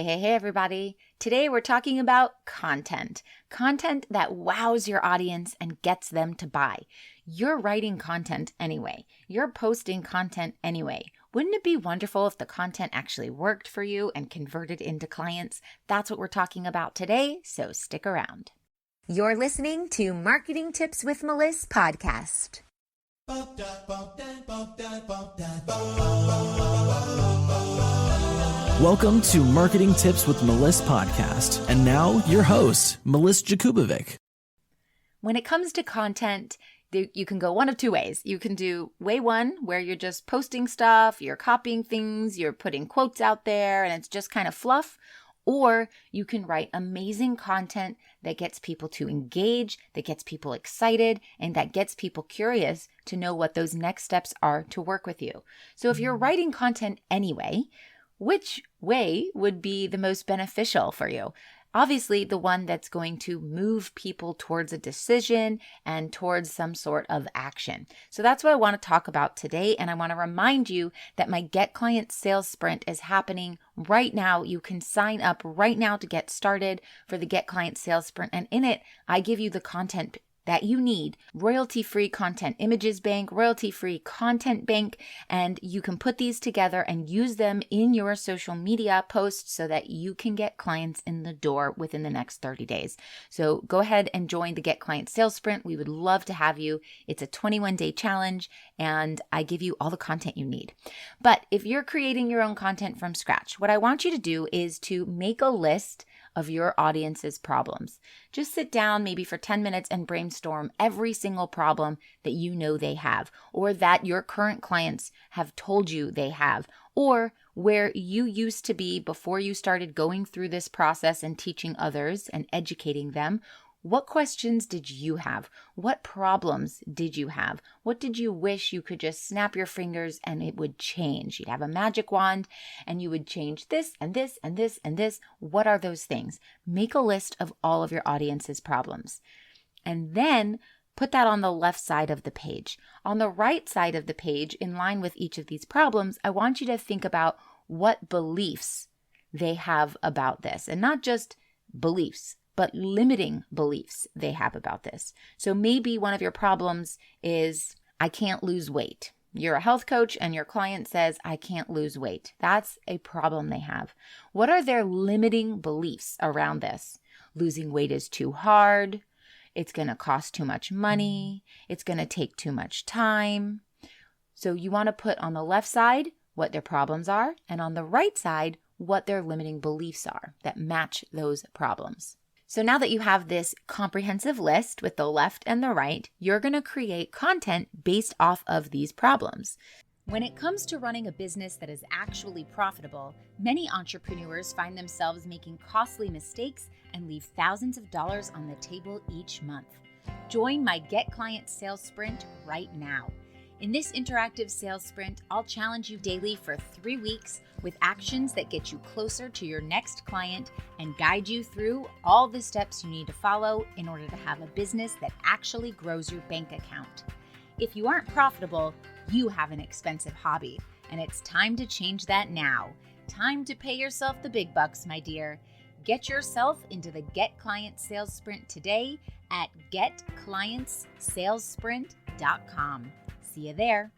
Hey, everybody. Today we're talking about content. Content that wows your audience and gets them to buy. You're writing content anyway. You're posting content anyway. Wouldn't it be wonderful if the content actually worked for you and converted into clients? That's what we're talking about today, so stick around. You're listening to Marketing Tips with Meliss podcast. Welcome to Marketing Tips with Meliss podcast. And now your host, Meliss Jakubovic. When it comes to content, you can go one of two ways. You can do way one, where you're just posting stuff, you're copying things, you're putting quotes out there, and it's just kind of fluff. Or you can write amazing content that gets people to engage, that gets people excited, and that gets people curious to know what those next steps are to work with you. So if you're writing content anyway, which way would be the most beneficial for you? Obviously, the one that's going to move people towards a decision and towards some sort of action. So that's what I want to talk about today. And I want to remind you that my Get Client Sales Sprint is happening right now. You can sign up right now to get started for the Get Client Sales Sprint. And in it, I give you the content that you need, royalty-free content images bank, royalty-free content bank, and you can put these together and use them in your social media posts so that you can get clients in the door within the next 30 days. So go ahead and join the Get Client Sales Sprint. We would love to have you. It's a 21-day challenge, and I give you all the content you need. But if you're creating your own content from scratch, what I want you to do is to make a list of your audience's problems. Just sit down maybe for 10 minutes and brainstorm every single problem that you know they have, or that your current clients have told you they have, or where you used to be before you started going through this process and teaching others and educating them. What questions did you have? What problems did you have? What did you wish you could just snap your fingers and it would change? You'd have a magic wand and you would change this and this and this and this. What are those things? Make a list of all of your audience's problems. And then put that on the left side of the page. On the right side of the page, in line with each of these problems, I want you to think about what beliefs they have about this. And not just beliefs, but limiting beliefs they have about this. So maybe one of your problems is, I can't lose weight. You're a health coach and your client says, I can't lose weight. That's a problem they have. What are their limiting beliefs around this? Losing weight is too hard. It's going to cost too much money. It's going to take too much time. So you want to put on the left side what their problems are, and on the right side, what their limiting beliefs are that match those problems. So now that you have this comprehensive list with the left and the right, you're going to create content based off of these problems. When it comes to running a business that is actually profitable, many entrepreneurs find themselves making costly mistakes and leave thousands of dollars on the table each month. Join my Get Client Sales Sprint right now. In this interactive sales sprint, I'll challenge you daily for 3 weeks with actions that get you closer to your next client and guide you through all the steps you need to follow in order to have a business that actually grows your bank account. If you aren't profitable, you have an expensive hobby, and it's time to change that now. Time to pay yourself the big bucks, my dear. Get yourself into the Get Client Sales Sprint today at getclientssalesprint.com. See you there.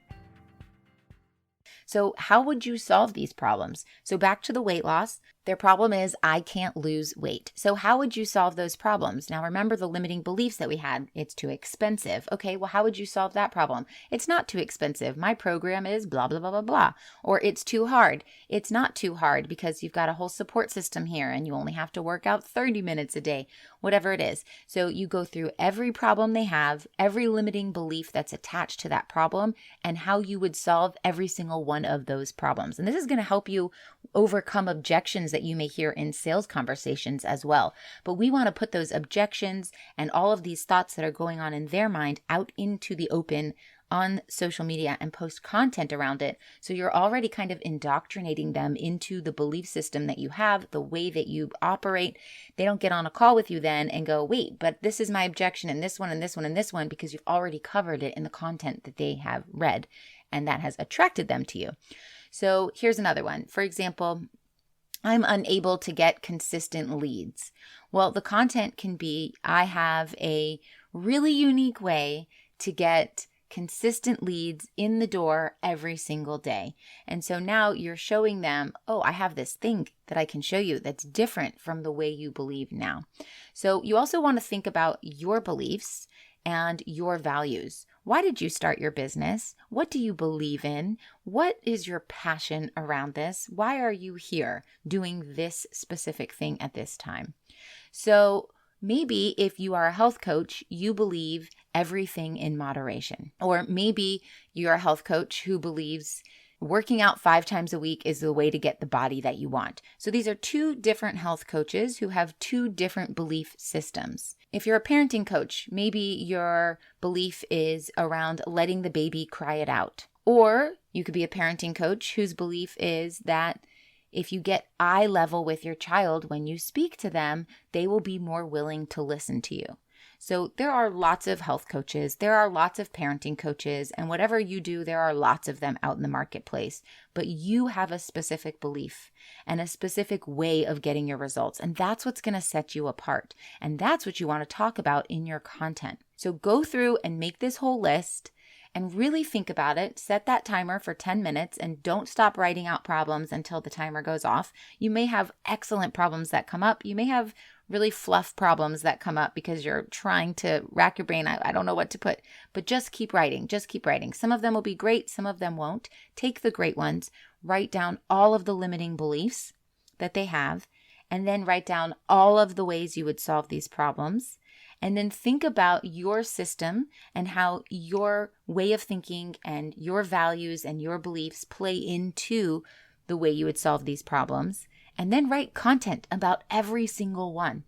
So how would you solve these problems? So back to the weight loss. Their problem is, I can't lose weight. So how would you solve those problems? Now remember the limiting beliefs that we had. It's too expensive. Okay, well, how would you solve that problem? It's not too expensive. My program is blah, blah, blah, blah, blah. Or it's too hard. It's not too hard because you've got a whole support system here and you only have to work out 30 minutes a day, whatever it is. So you go through every problem they have, every limiting belief that's attached to that problem, and how you would solve every single one of those problems. And this is going to help you overcome objections that you may hear in sales conversations as well. But we want to put those objections and all of these thoughts that are going on in their mind out into the open on social media and post content around it. So you're already kind of indoctrinating them into the belief system that you have, the way that you operate. They don't get on a call with you then and go, wait, but this is my objection and this one and this one and this one, because you've already covered it in the content that they have read and that has attracted them to you. So here's another one. For example, I'm unable to get consistent leads. Well, the content can be, I have a really unique way to get consistent leads in the door every single day. And so now you're showing them, oh, I have this thing that I can show you that's different from the way you believe now. So you also want to think about your beliefs and your values. Why did you start your business? What do you believe in? What is your passion around this? Why are you here doing this specific thing at this time? So maybe if you are a health coach, you believe everything in moderation. Or maybe you're a health coach who believes working out 5 times a week is the way to get the body that you want. So these are 2 different health coaches who have 2 different belief systems. If you're a parenting coach, maybe your belief is around letting the baby cry it out. Or you could be a parenting coach whose belief is that if you get eye level with your child when you speak to them, they will be more willing to listen to you. So there are lots of health coaches, there are lots of parenting coaches, and whatever you do, there are lots of them out in the marketplace. But you have a specific belief and a specific way of getting your results. And that's what's going to set you apart. And that's what you want to talk about in your content. So go through and make this whole list and really think about it. Set that timer for 10 minutes and don't stop writing out problems until the timer goes off. You may have excellent problems that come up. You may have really fluff problems that come up because you're trying to rack your brain. I don't know what to put, but just keep writing. Just keep writing. Some of them will be great. Some of them won't. Take the great ones, write down all of the limiting beliefs that they have, and then write down all of the ways you would solve these problems. And then think about your system and how your way of thinking and your values and your beliefs play into the way you would solve these problems. And then write content about every single one.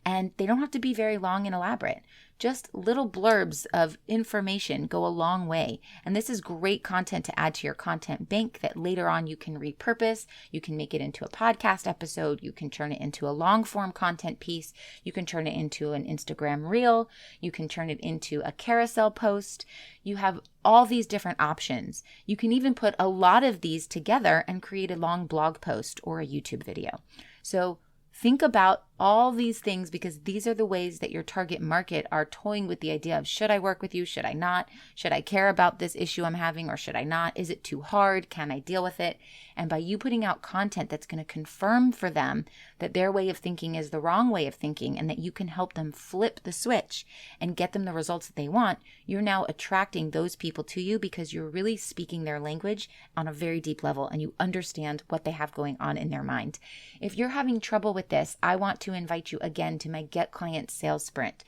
And they don't have to be very long and elaborate. Just little blurbs of information go a long way. And this is great content to add to your content bank that later on you can repurpose. You can make it into a podcast episode. You can turn it into a long form content piece. You can turn it into an Instagram reel. You can turn it into a carousel post. You have all these different options. You can even put a lot of these together and create a long blog post or a YouTube video. So think about all these things because these are the ways that your target market are toying with the idea of, should I work with you? Should I not? Should I care about this issue I'm having or should I not? Is it too hard? Can I deal with it? And by you putting out content that's going to confirm for them that their way of thinking is the wrong way of thinking and that you can help them flip the switch and get them the results that they want, you're now attracting those people to you because you're really speaking their language on a very deep level and you understand what they have going on in their mind. If you're having trouble with this, I want to invite you again to my Get Clients Sales Sprint.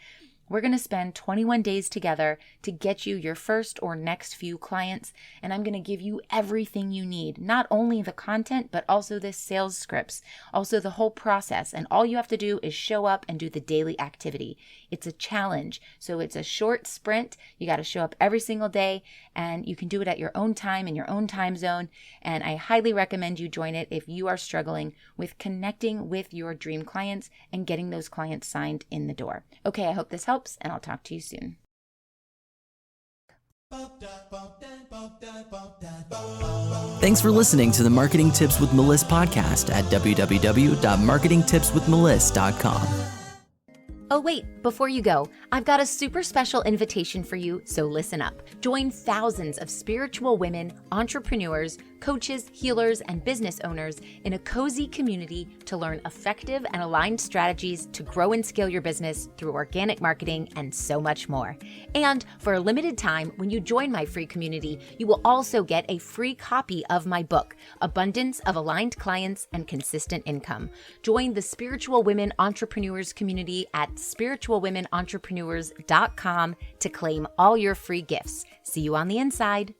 We're going to spend 21 days together to get you your first or next few clients, and I'm going to give you everything you need, not only the content, but also the sales scripts, also the whole process, and all you have to do is show up and do the daily activity. It's a challenge, so it's a short sprint. You got to show up every single day, and you can do it at your own time in your own time zone, and I highly recommend you join it if you are struggling with connecting with your dream clients and getting those clients signed in the door. Okay, I hope this helps. And I'll talk to you soon. Thanks for listening to the Marketing Tips with Meliss podcast at www.marketingtipswithmeliss.com. Oh, wait, before you go, I've got a super special invitation for you, so listen up. Join thousands of spiritual women, entrepreneurs, coaches, healers, and business owners in a cozy community to learn effective and aligned strategies to grow and scale your business through organic marketing and so much more. And for a limited time, when you join my free community, you will also get a free copy of my book, Abundance of Aligned Clients and Consistent Income. Join the Spiritual Women Entrepreneurs community at spiritualwomenentrepreneurs.com to claim all your free gifts. See you on the inside.